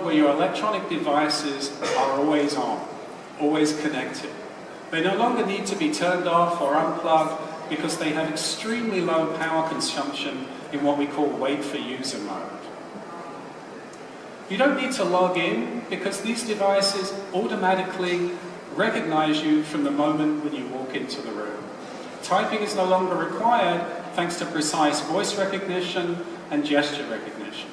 where your electronic devices are always on, always connected. They no longer need to be turned off or unplugged because they have extremely low power consumption in what we call wait for user mode. You don't need to log in because these devices automatically recognize you from the moment when you walk into the room. Typing is no longer required thanks to precise voice recognition and gesture recognition.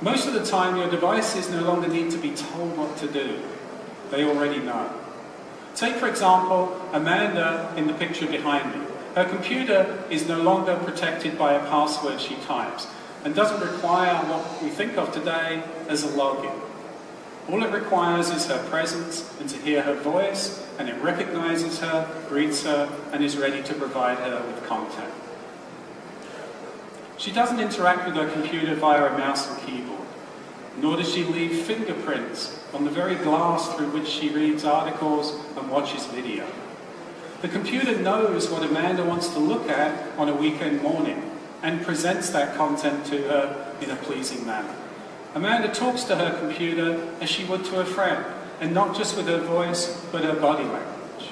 Most of the time, your devices no longer need to be told what to do. They already know. Take, for example, Amanda in the picture behind me. Her computer is no longer protected by a password she types and doesn't require what we think of today as a login. All it requires is her presence and to hear her voice, and it recognizes her, greets her, and is ready to provide her with content. She doesn't interact with her computer via a mouse and keyboard, nor does she leave fingerprints on the very glass through which she reads articles and watches video. The computer knows what Amanda wants to look at on a weekend morning and presents that content to her in a pleasing manner. Amanda talks to her computer as she would to a friend, and not just with her voice, but her body language.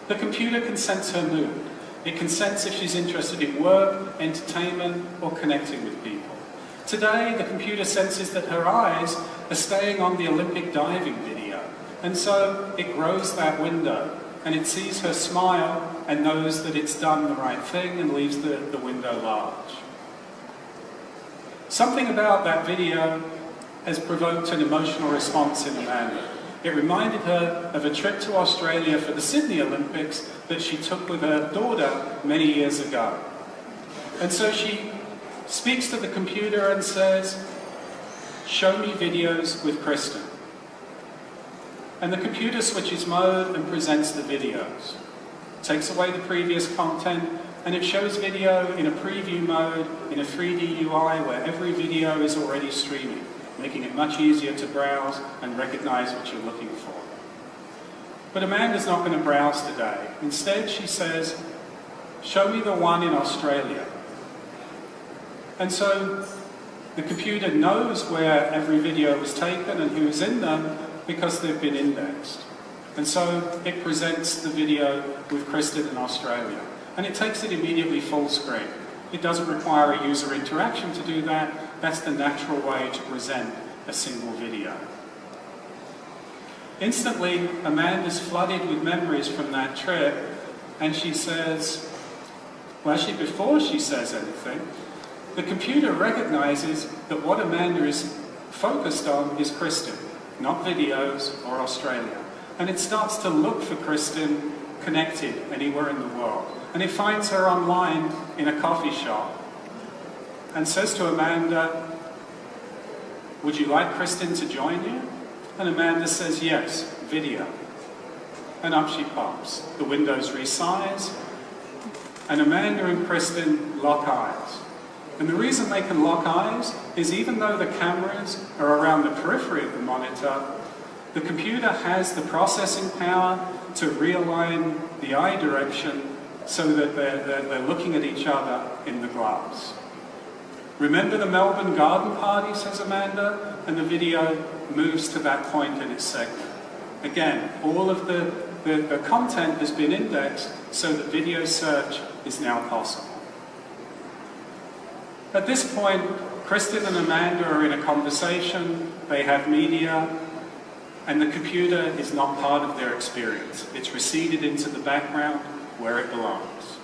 The computer can sense her mood. It can sense if she's interested in work, entertainment, or connecting with people. Today, the computer senses that her eyes are staying on the Olympic diving video, and so it grows that window, and it sees her smile and knows that it's done the right thing and leaves the window large. Something about that video has provoked an emotional response in Amanda. It reminded her of a trip to Australia for the Sydney Olympics that she took with her daughter many years ago. And so she speaks to the computer and says, "Show me videos with Kristen." And the computer switches mode and presents the videos. Takes away the previous content, and it shows video in a preview mode in a 3D UI where every video is already streaming, making it much easier to browse and recognize what you're looking for. But Amanda's not going to browse today. Instead, she says, "Show me the one in Australia." And so the computer knows where every video was taken and who's in them because they've been indexed. And so it presents the video with Kristen in Australia. And it takes it immediately full screen. It doesn't require a user interaction to do that. That's the natural way to present a single video. Instantly, Amanda's flooded with memories from that trip, and she says, well, actually before she says anything, the computer recognizes that what Amanda is focused on is Kristen, not videos or Australia. And it starts to look for Kristen connected anywhere in the world. And it finds her online in a coffee shop and says to Amanda, "Would you like Kristen to join you?" And Amanda says, "Yes, video." And up she pops. The windows resize, and Amanda and Kristen lock eyes. And the reason they can lock eyes is even though the cameras are around the periphery of the monitor, the computer has the processing power to realign the eye direction so that they're looking at each other in the glass. "Remember the Melbourne garden party," says Amanda, and the video moves to that point in its segment. Again, all of the content has been indexed so that video search is now possible. At this point, Kristen and Amanda are in a conversation, they have media, and the computer is not part of their experience. It's receded into the background where it belongs.